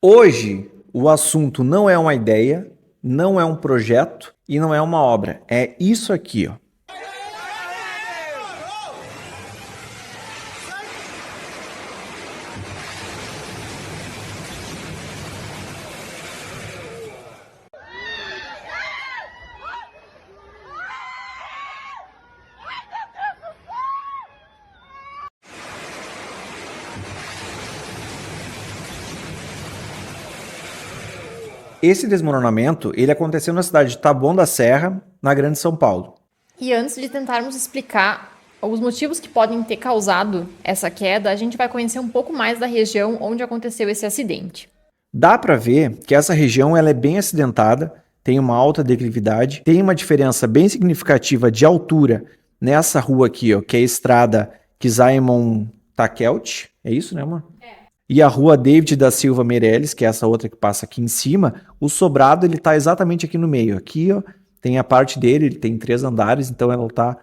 Hoje, o assunto não é uma ideia, não é um projeto e não é uma obra. É isso aqui, ó. Esse desmoronamento, ele aconteceu na cidade de Taboão da Serra, na Grande São Paulo. E antes de tentarmos explicar os motivos que podem ter causado essa queda, a gente vai conhecer um pouco mais da região onde aconteceu esse acidente. Dá para ver que essa região ela é bem acidentada, tem uma alta declividade, tem uma diferença bem significativa de altura nessa rua aqui, ó, que é a estrada Kisaimon Takelt, é isso, né, amor? E a rua David da Silva Meirelles, que é essa outra que passa aqui em cima, o sobrado ele tá exatamente aqui no meio. Aqui, ó, tem a parte dele, ele tem 3 andares, então ela tá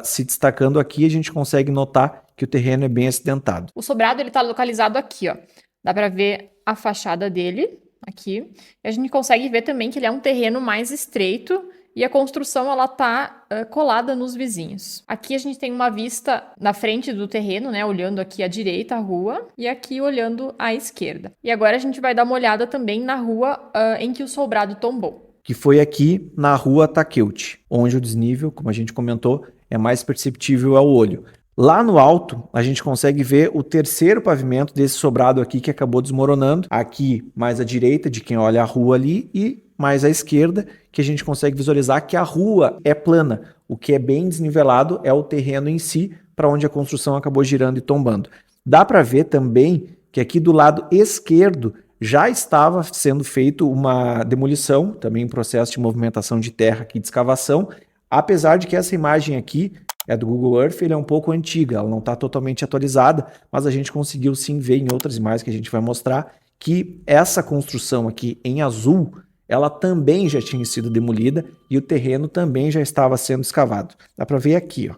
se destacando aqui, a gente consegue notar que o terreno é bem acidentado. O sobrado ele tá localizado aqui, ó. Dá para ver a fachada dele aqui. E a gente consegue ver também que ele é um terreno mais estreito e a construção ela tá colada nos vizinhos. Aqui a gente tem uma vista na frente do terreno, né, olhando aqui à direita a rua e aqui olhando à esquerda. E agora a gente vai dar uma olhada também na rua em que o sobrado tombou. Que foi aqui na rua Takelt, onde o desnível, como a gente comentou, é mais perceptível ao olho. Lá no alto, a gente consegue ver o terceiro pavimento desse sobrado aqui que acabou desmoronando. Aqui, mais à direita de quem olha a rua ali e mais à esquerda, que a gente consegue visualizar que a rua é plana. O que é bem desnivelado é o terreno em si, para onde a construção acabou girando e tombando. Dá para ver também que aqui do lado esquerdo já estava sendo feito uma demolição, também em processo de movimentação de terra aqui de escavação, apesar de que essa imagem aqui é do Google Earth, ele é um pouco antiga, ela não está totalmente atualizada, mas a gente conseguiu sim ver em outras imagens que a gente vai mostrar que essa construção aqui em azul, ela também já tinha sido demolida e o terreno também já estava sendo escavado. Dá para ver aqui, ó.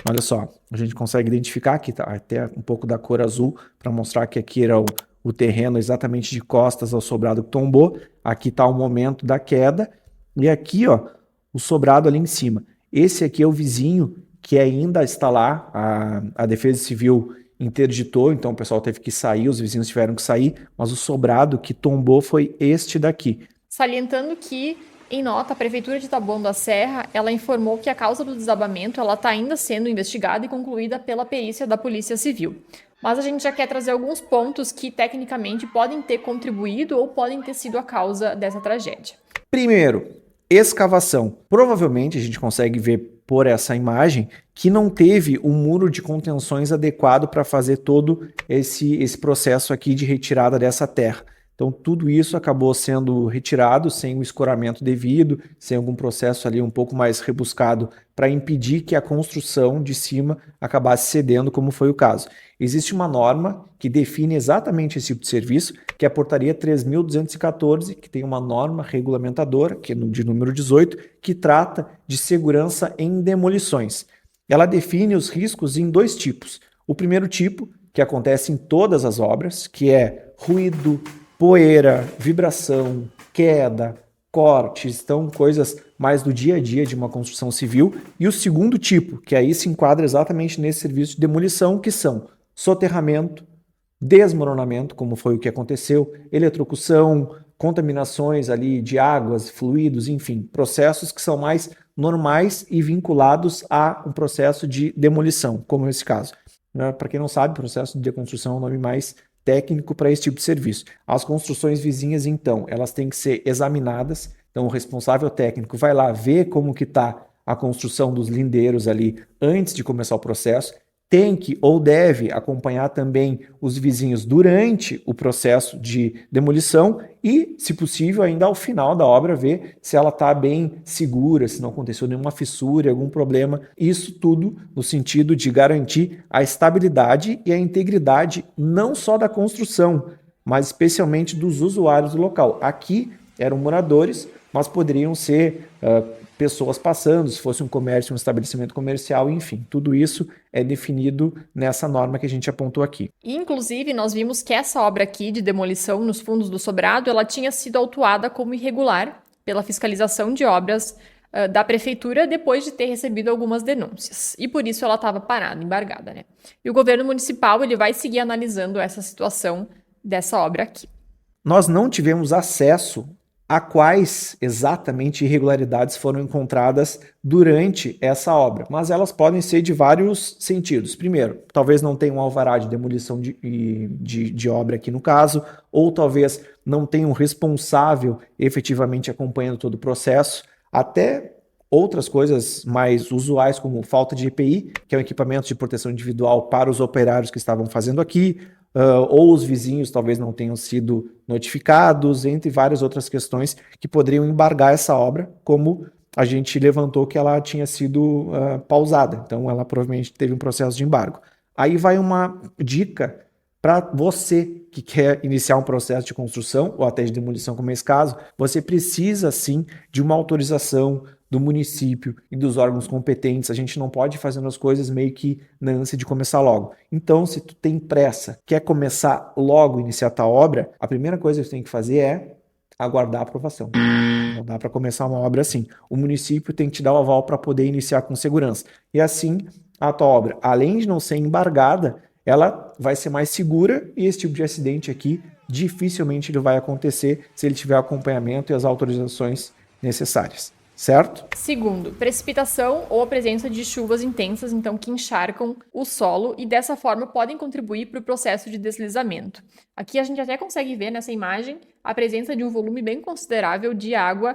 Olha só, a gente consegue identificar aqui tá, até um pouco da cor azul para mostrar que aqui era o terreno exatamente de costas ao sobrado que tombou. Aqui está o momento da queda e aqui, ó, o sobrado ali em cima. Esse aqui é o vizinho que ainda está lá, a Defesa Civil interditou, então o pessoal teve que sair, os vizinhos tiveram que sair, mas o sobrado que tombou foi este daqui. Salientando que, em nota, a Prefeitura de Taboão da Serra, ela informou que a causa do desabamento ela está ainda sendo investigada e concluída pela perícia da Polícia Civil. Mas a gente já quer trazer alguns pontos que, tecnicamente, podem ter contribuído ou podem ter sido a causa dessa tragédia. Primeiro, escavação. Provavelmente a gente consegue ver por essa imagem que não teve um muro de contenções adequado para fazer todo esse processo aqui de retirada dessa terra. Então tudo isso acabou sendo retirado sem o escoramento devido, sem algum processo ali um pouco mais rebuscado para impedir que a construção de cima acabasse cedendo, como foi o caso. Existe uma norma que define exatamente esse tipo de serviço, que é a portaria 3.214, que tem uma norma regulamentadora, que é de número 18, que trata de segurança em demolições. Ela define os riscos em 2 tipos. O primeiro tipo, que acontece em todas as obras, que é ruído, poeira, vibração, queda, cortes, então coisas mais do dia a dia de uma construção civil. E o segundo tipo, que aí se enquadra exatamente nesse serviço de demolição, que são soterramento, desmoronamento, como foi o que aconteceu, eletrocução, contaminações ali de águas, fluidos, enfim, processos que são mais normais e vinculados a um processo de demolição, como esse caso. Para quem não sabe, processo de deconstrução é o nome mais técnico para esse tipo de serviço. As construções vizinhas, então, elas têm que ser examinadas, então o responsável técnico vai lá ver como que está a construção dos lindeiros ali antes de começar o processo, tem que ou deve acompanhar também os vizinhos durante o processo de demolição e, se possível, ainda ao final da obra ver se ela está bem segura, se não aconteceu nenhuma fissura, algum problema. Isso tudo no sentido de garantir a estabilidade e a integridade não só da construção, mas especialmente dos usuários do local. Aqui eram moradores, mas poderiam ser pessoas passando, se fosse um comércio, um estabelecimento comercial, enfim, tudo isso é definido nessa norma que a gente apontou aqui. Inclusive, nós vimos que essa obra aqui de demolição nos fundos do sobrado, ela tinha sido autuada como irregular pela fiscalização de obras da prefeitura depois de ter recebido algumas denúncias. E por isso ela estava parada, embargada, né? E o governo municipal, ele vai seguir analisando essa situação dessa obra aqui. Nós não tivemos acesso a quais exatamente irregularidades foram encontradas durante essa obra, mas elas podem ser de vários sentidos. Primeiro, talvez não tenha um alvará de demolição de obra aqui no caso, ou talvez não tenha um responsável efetivamente acompanhando todo o processo, até outras coisas mais usuais como falta de EPI, que é um equipamento de proteção individual para os operários que estavam fazendo aqui, ou os vizinhos talvez não tenham sido notificados, entre várias outras questões que poderiam embargar essa obra, como a gente levantou que ela tinha sido pausada, então ela provavelmente teve um processo de embargo. Aí vai uma dica para você que quer iniciar um processo de construção ou até de demolição, como é esse caso, você precisa sim de uma autorização do município e dos órgãos competentes. A gente não pode ir fazendo as coisas meio que na ânsia de começar logo. Então, se tu tem pressa, quer começar logo, iniciar tua obra, a primeira coisa que tu tem que fazer é aguardar a aprovação. Não dá para começar uma obra assim. O município tem que te dar o aval para poder iniciar com segurança. E assim, a tua obra, além de não ser embargada, ela vai ser mais segura e esse tipo de acidente aqui dificilmente ele vai acontecer se ele tiver acompanhamento e as autorizações necessárias. Certo? Segundo, precipitação ou a presença de chuvas intensas, então, que encharcam o solo e dessa forma podem contribuir para o processo de deslizamento. Aqui a gente até consegue ver nessa imagem a presença de um volume bem considerável de água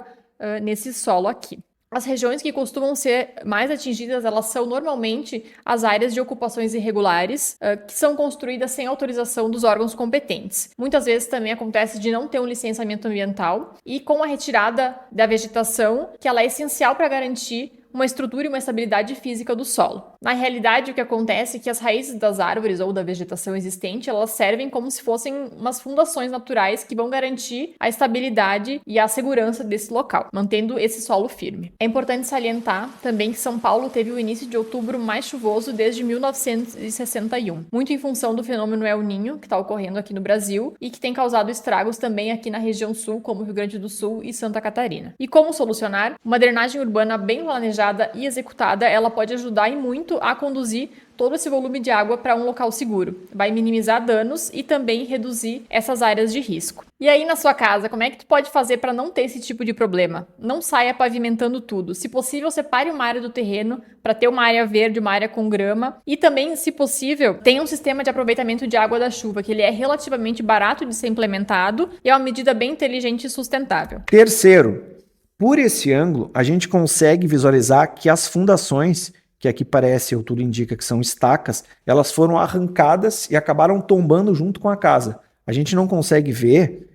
nesse solo aqui. As regiões que costumam ser mais atingidas, elas são normalmente as áreas de ocupações irregulares, que são construídas sem autorização dos órgãos competentes. Muitas vezes também acontece de não ter um licenciamento ambiental e com a retirada da vegetação, que ela é essencial para garantir uma estrutura e uma estabilidade física do solo. Na realidade, o que acontece é que as raízes das árvores ou da vegetação existente, elas servem como se fossem umas fundações naturais que vão garantir a estabilidade e a segurança desse local, mantendo esse solo firme. É importante salientar também que São Paulo teve o início de outubro mais chuvoso desde 1961, muito em função do fenômeno El Niño, que está ocorrendo aqui no Brasil e que tem causado estragos também aqui na região sul, como Rio Grande do Sul e Santa Catarina. E como solucionar? Uma drenagem urbana bem planejada e executada, ela pode ajudar e muito a conduzir todo esse volume de água para um local seguro. Vai minimizar danos e também reduzir essas áreas de risco. E aí na sua casa, como é que tu pode fazer para não ter esse tipo de problema? Não saia pavimentando tudo. Se possível, separe uma área do terreno para ter uma área verde, uma área com grama. E também, se possível, tenha um sistema de aproveitamento de água da chuva, que ele é relativamente barato de ser implementado e é uma medida bem inteligente e sustentável. Terceiro, por esse ângulo, a gente consegue visualizar que as fundações, que aqui parece, ou tudo indica que são estacas, elas foram arrancadas e acabaram tombando junto com a casa. A gente não consegue ver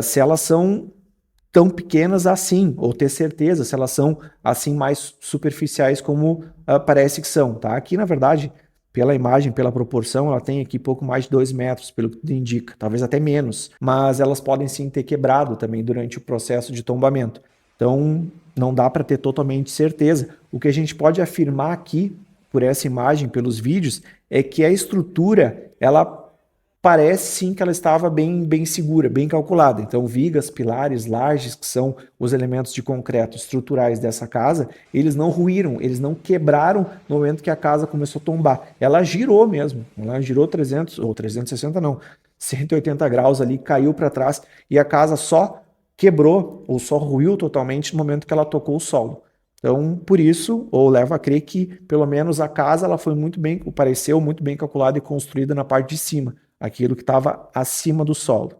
se elas são tão pequenas assim, ou ter certeza se elas são assim mais superficiais como parece que são. Tá? Aqui, na verdade, pela imagem, pela proporção, ela tem aqui pouco mais de 2 metros, pelo que tudo indica, talvez até menos, mas elas podem sim ter quebrado também durante o processo de tombamento. Então, não dá para ter totalmente certeza. O que a gente pode afirmar aqui, por essa imagem, pelos vídeos, é que a estrutura, ela parece sim que ela estava bem segura, bem calculada. Então, vigas, pilares, lajes, que são os elementos de concreto estruturais dessa casa, eles não ruíram, eles não quebraram no momento que a casa começou a tombar. Ela girou mesmo, ela girou 180 graus ali, caiu para trás e a casa só quebrou ou só ruiu totalmente no momento que ela tocou o solo. Então, por isso, ou leva a crer que pelo menos a casa ela foi pareceu muito bem calculada e construída na parte de cima, aquilo que estava acima do solo,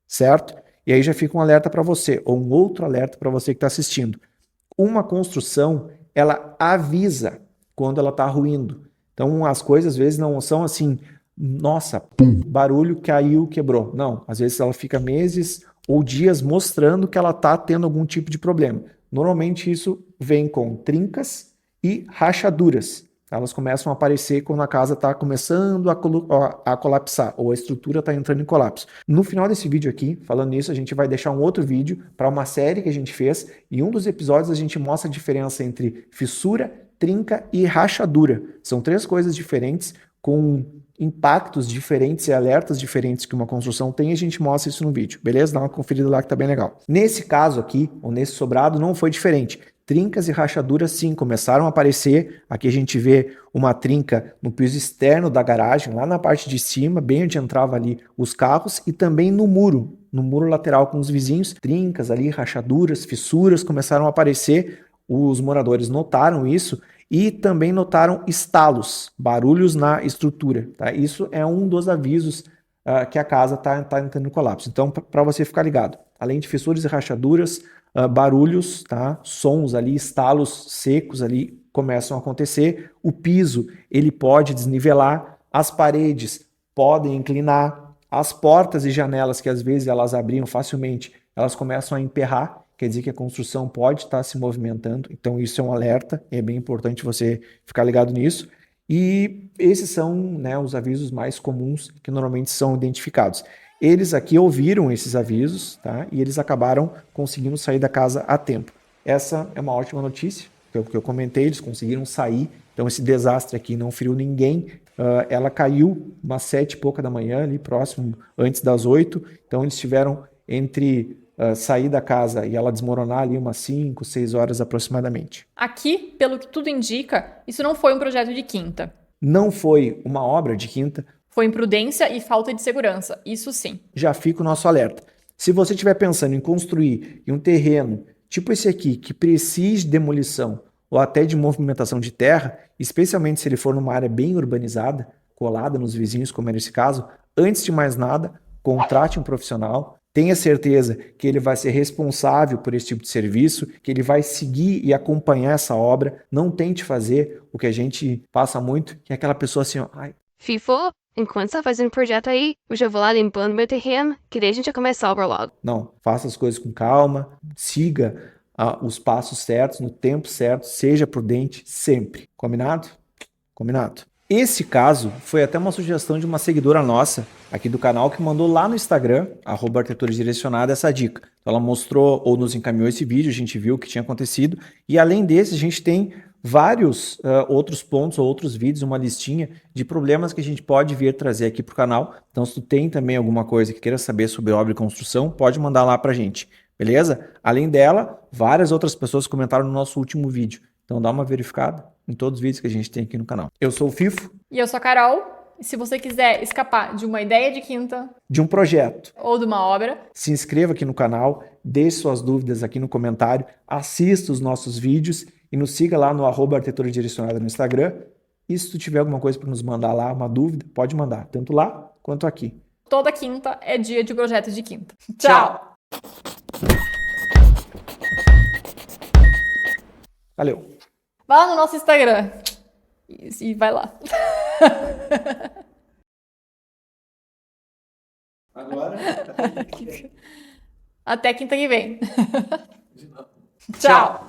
certo? E aí já fica um alerta para você, ou um outro alerta para você que está assistindo. Uma construção, ela avisa quando ela está ruindo. Então, as coisas às vezes não são assim, nossa, barulho, caiu, quebrou. Não, às vezes ela fica meses ou dias mostrando que ela está tendo algum tipo de problema. Normalmente isso vem com trincas e rachaduras. Elas começam a aparecer quando a casa está começando a colapsar, ou a estrutura está entrando em colapso. No final desse vídeo aqui, falando nisso, a gente vai deixar um outro vídeo para uma série que a gente fez, e um dos episódios a gente mostra a diferença entre fissura, trinca e rachadura. São 3 coisas diferentes, com impactos diferentes e alertas diferentes que uma construção tem, e a gente mostra isso no vídeo, beleza? Dá uma conferida lá que tá bem legal. Nesse caso aqui, ou nesse sobrado, não foi diferente. Trincas e rachaduras, sim, começaram a aparecer. Aqui a gente vê uma trinca no piso externo da garagem, lá na parte de cima, bem onde entrava ali os carros, e também no muro lateral com os vizinhos. Trincas ali, rachaduras, fissuras começaram a aparecer. Os moradores notaram isso e também notaram estalos, barulhos na estrutura. Tá? Isso é um dos avisos que a casa está entrando em colapso. Então, para você ficar ligado, além de fissuras e rachaduras, barulhos, tá? Sons ali, estalos secos ali começam a acontecer. O piso ele pode desnivelar, as paredes podem inclinar, as portas e janelas que às vezes elas abriam facilmente, elas começam a emperrar. Quer dizer que a construção pode estar se movimentando, então isso é um alerta, é bem importante você ficar ligado nisso. E esses são, né, os avisos mais comuns que normalmente são identificados. Eles aqui ouviram esses avisos, tá? E eles acabaram conseguindo sair da casa a tempo. Essa é uma ótima notícia, que eu comentei, eles conseguiram sair, então esse desastre aqui não feriu ninguém. Ela caiu umas 7 e pouca da manhã, ali próximo, antes das 8, então eles tiveram entre sair da casa e ela desmoronar ali umas 5, 6 horas aproximadamente. Aqui, pelo que tudo indica, isso não foi um projeto de quinta. Não foi uma obra de quinta. Foi imprudência e falta de segurança, isso sim. Já fica o nosso alerta. Se você estiver pensando em construir em um terreno tipo esse aqui, que precise de demolição ou até de movimentação de terra, especialmente se ele for numa área bem urbanizada, colada nos vizinhos, como é nesse caso, antes de mais nada, contrate um profissional. Tenha certeza que ele vai ser responsável por esse tipo de serviço, que ele vai seguir e acompanhar essa obra. Não tente fazer o que a gente passa muito, que é aquela pessoa assim, ó, ai. Fifo, enquanto você tá fazendo projeto aí, eu já vou lá limpando meu terreno, que daí a gente já começa a obra logo. Não, faça as coisas com calma, siga os passos certos, no tempo certo, seja prudente sempre. Combinado? Combinado. Esse caso foi até uma sugestão de uma seguidora nossa aqui do canal que mandou lá no Instagram, @arquitetura direcionada, essa dica. Então ela mostrou ou nos encaminhou esse vídeo, a gente viu o que tinha acontecido, e além desse a gente tem vários outros pontos ou outros vídeos, uma listinha de problemas que a gente pode vir trazer aqui para o canal. Então se tu tem também alguma coisa que queira saber sobre obra e construção, pode mandar lá para a gente, beleza? Além dela, várias outras pessoas comentaram no nosso último vídeo. Então dá uma verificada em todos os vídeos que a gente tem aqui no canal. Eu sou o Fifo. E eu sou a Carol. E se você quiser escapar de uma ideia de quinta, de um projeto ou de uma obra, se inscreva aqui no canal, deixe suas dúvidas aqui no comentário, assista os nossos vídeos e nos siga lá no @arquitetura direcionada no Instagram. E se tu tiver alguma coisa para nos mandar lá, uma dúvida, pode mandar, tanto lá quanto aqui. Toda quinta é dia de projeto de quinta. Tchau! Valeu! Vai lá no nosso Instagram e vai lá. Agora. Até quinta que vem. Tchau.